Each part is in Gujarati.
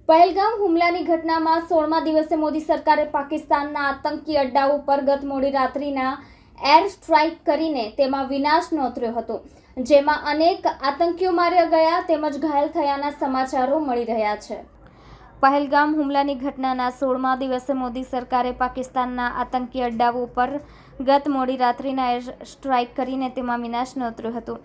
પહેલગામ હુમલાની ઘટનામાં 16મા દિવસે મોદી સરકારે પાકિસ્તાનના આતંકી અડ્ડાઓ પર ગત મોડી રાત્રિના એર સ્ટ્રાઇક કરીને તેમાં વિનાશ નોંધ્યો હતો, જેમાં અનેક આતંકીઓ માર્યા ગયા તેમજ ઘાયલ થયાના સમાચારો મળી રહ્યા છે। પહેલગામ હુમલાની ઘટનાના 16મા દિવસે મોદી સરકારે પાકિસ્તાનના આતંકી અડ્ડાઓ પર ગત મોડી રાત્રિના એર સ્ટ્રાઇક કરીને તેમાં વિનાશ નોંધ્યો હતો,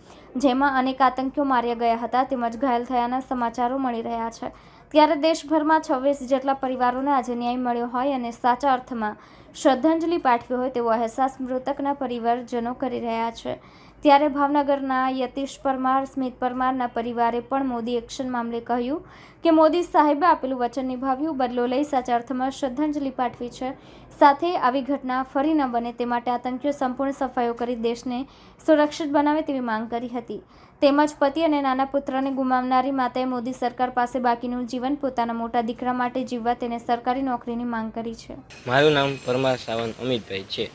જેમાં અનેક આતંકીઓ માર્યા ગયા હતા તેમજ ઘાયલ થયાના સમાચારો મળી રહ્યા છે। ત્યારે દેશભરમાં 26 જેટલા પરિવારોને આજે ન્યાય મળ્યો હોય અને સાચા અર્થમાં શ્રદ્ધાંજલિ પાઠવી હોય તેવો અહેસાસ મૃતકના પરિવારજનો કરી રહ્યા છે। ત્યારે ભાવનગરના યતીશ પરમાર, સ્મિત પરમારના પરિવારે પણ મોદી એક્શન મામલે કહ્યું કે મોદી સાહેબે આપેલું વચન નિભાવ્યું, બદલો લઈ સાચા અર્થમાં શ્રદ્ધાંજલિ પાઠવી છે। સાથે આવી ઘટના ફરી ન બને તે માટે આતંકીઓ સંપૂર્ણ સફાયો કરી દેશને સુરક્ષિત બનાવે તેવી માંગ કરી હતી। તેમજ પતિ અને નાના પુત્રને ગુમાવનારી માતાએ મોદી સરકાર પાસે બાકીનું જીવન પોતાના મોટા દીકરા માટે જીવવા તેને સરકારી નોકરીની માંગ કરી છે। મારું નામ પરમાર સાવંત અમિતભાઈ છે।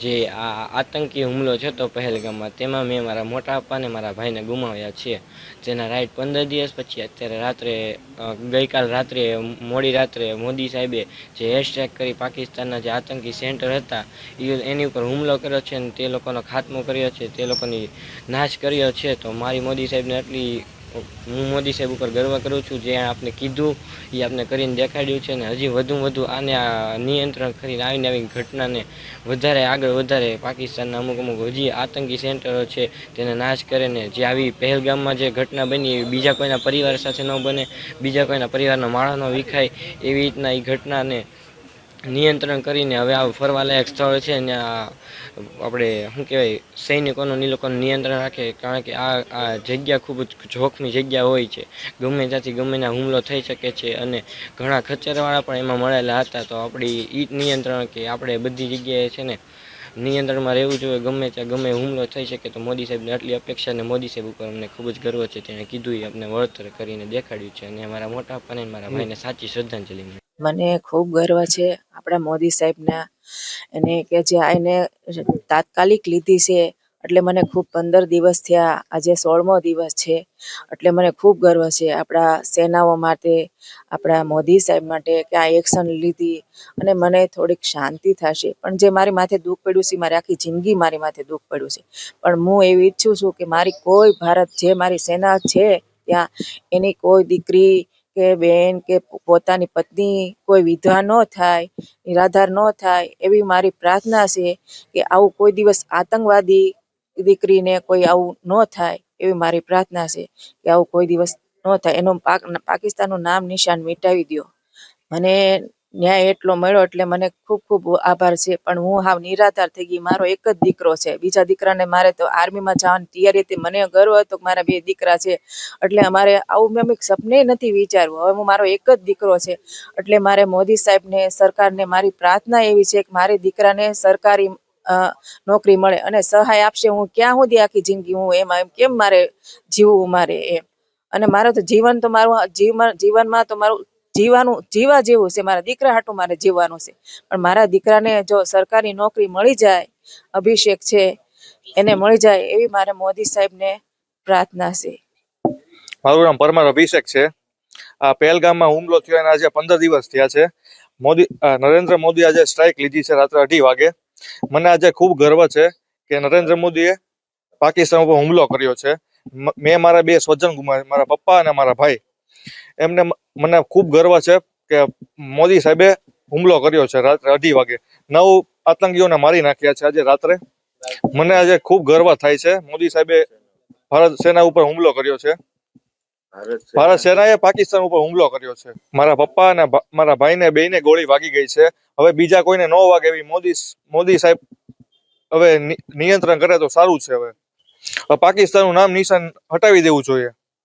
જે આ આતંકી હુમલો છે તો પહેલગામમાં, તેમાં મેં મારા મોટા પપ્પા અને મારા ભાઈને ગુમાવ્યા છે, જેના રાઈટ 15 દિવસ પછી અત્યારે રાત્રે ગઈકાલ રાત્રે મોડી રાત્રે મોદી સાહેબે જે એર સ્ટ્રાઇક કરી પાકિસ્તાનના જે આતંકી સેન્ટર હતા એની ઉપર હુમલો કર્યો છે અને તે લોકોનો ખાત્મો કર્યો છે, તે લોકોની નાશ કર્યો છે। તો મારી મોદી સાહેબને એટલી હું મોદી સાહેબ ઉપર ગર્વ કરું છું, જે આપણે કીધું એ આપણે કરીને દેખાડ્યું છે, અને હજી વધુ આને નિયંત્રણ કરીને આવીને આવી ઘટનાને વધારે આગળ વધારે પાકિસ્તાનના અમુક હજી આતંકી સેન્ટરો છે તેને નાશ કરે ને જે આવી પહેલગામમાં જે ઘટના બની એવી બીજા કોઈના પરિવાર સાથે ન બને, બીજા કોઈના પરિવારનો માળો ન વિખાય એવી રીતના એ ઘટનાને નિયંત્રણ કરીને હવે આ ફરવાલાયક સ્થળ છે ને આપણે શું કહેવાય સૈનિકોનું એ લોકોનું નિયંત્રણ રાખે, કારણ કે આ જગ્યા ખૂબ જ જોખમી જગ્યા હોય છે, ગમે ત્યાંથી ગમે ત્યાં હુમલો થઈ શકે છે અને ઘણા ખચ્ચરવાળા પણ એમાં મળેલા હતા। તો આપણી ઈ નિયંત્રણ કે આપણે બધી જગ્યાએ છે ને નિયંત્રણમાં રહેવું જોઈએ, ગમે ત્યાં ગમે હુમલો થઈ શકે। તો મોદી સાહેબને આટલી અપેક્ષા અને મોદી સાહેબ ઉપર અમને ખૂબ જ ગર્વ છે, તેણે કીધું એ અમને વળતર કરીને દેખાડ્યું છે અને મારા મોટા પપ્પાને મારા ભાઈને સાચી શ્રદ્ધાંજલિ મળી। મને ખૂબ ગર્વ છે આપણા મોદી સાહેબના, એને કે જે આને તાત્કાલિક લીધી છે એટલે મને ખૂબ 15 દિવસ થયા, આજે 16મો દિવસ છે એટલે મને ખૂબ ગર્વ છે આપણા સેનાઓ માટે, આપણા મોદી સાહેબ માટે કે આ એક્શન લીધી અને મને થોડીક શાંતિ થશે। પણ જે મારી માથે દુઃખ પડ્યું છે, મારી આખી જિંદગી મારી માથે દુઃખ પડ્યું છે, પણ હું એવું ઈચ્છું છું કે મારી કોઈ ભારત જે મારી સેના છે ત્યાં એની કોઈ દીકરી કે બેન કે પોતાની પત્ની કોઈ વિધવા ન થાય, નિરાધાર ન થાય એવી મારી પ્રાર્થના છે કે આવું કોઈ દિવસ આતંકવાદી દીકરીને કોઈ આવું ન થાય એવી મારી પ્રાર્થના છે કે આવું કોઈ દિવસ ન થાય, એનું પાકિસ્તાનનું નામ નિશાન મિટાવી દો। મને ન્યાય એટલો મળ્યો એટલે મને ખૂબ ખૂબ આભાર છે, પણ હું હાવ નિરાધાર થઈ ગઈ। મારો એક જ દીકરો છે, બીજા દીકરાને મારે તો આર્મીમાં જવાની તૈયારી હતી, મને ગર્વ હતો કે મારા 2 દીકરા છે એટલે અમારે આવું મેં સપને નથી વિચાર્યું। હવે મારો એક જ દીકરો છે એટલે મારે મોદી સાહેબને સરકારને મારી પ્રાર્થના એવી છે કે મારી દીકરાને સરકારી નોકરી મળે અને સહાય આપશે। હું ક્યાં સુધી આખી જિંદગી હું એમ કેમ મારે જીવવું મારે એમ, અને મારે તો જીવન તો મારું જીવનમાં તો મારું જીવા જેવું છે, મારા દીકરા હાટું મારે જીવવાનું છે, પણ મારા દીકરાને જો સરકારી નોકરી મળી જાય, અભિષેક છે એને મળી જાય એવી મારે મોદી સાહેબને પ્રાર્થના છે। મારું નામ પરમાર અભિષેક છે। આ પહેલગામમાં હુમલો થયો એના આજે 15 દિવસ થયા છે। નરેન્દ્ર મોદી આજે સ્ટ્રાઇક લીધી છે રાત્રે 2:30 વાગે। મને આજે ખૂબ ગર્વ છે કે નરેન્દ્ર મોદીએ પાકિસ્તાન ઉપર હુમલો કર્યો છે। મેં મારા 2 સ્વજન ગુમાવ્યા, મારા પપ્પા અને મારા ભાઈ, એમને મને ખૂબ ગર્વ છે કે મોદી સાહેબે હુમલો કર્યો છે રાત્રે 2:30 વાગે, 9 આતંકીઓને મારી નાખ્યા છે આજે રાત્રે। મને આજે ખૂબ ગર્વ થાય છે મોદી સાહેબે ભારત સેના ઉપર હુમલો કર્યો છે, ભારત સેનાએ પાકિસ્તાન ઉપર હુમલો કર્યો છે। મારા પપ્પા અને મારા ભાઈને બેયને ગોળી વાગી ગઈ છે, હવે બીજા કોઈને ન વાગે એવી મોદી સાહેબ હવે નિયંત્રણ કરે તો સારું છે। હવે પાકિસ્તાનનું નામ નિશાન હટાવી દેવું જોઈએ।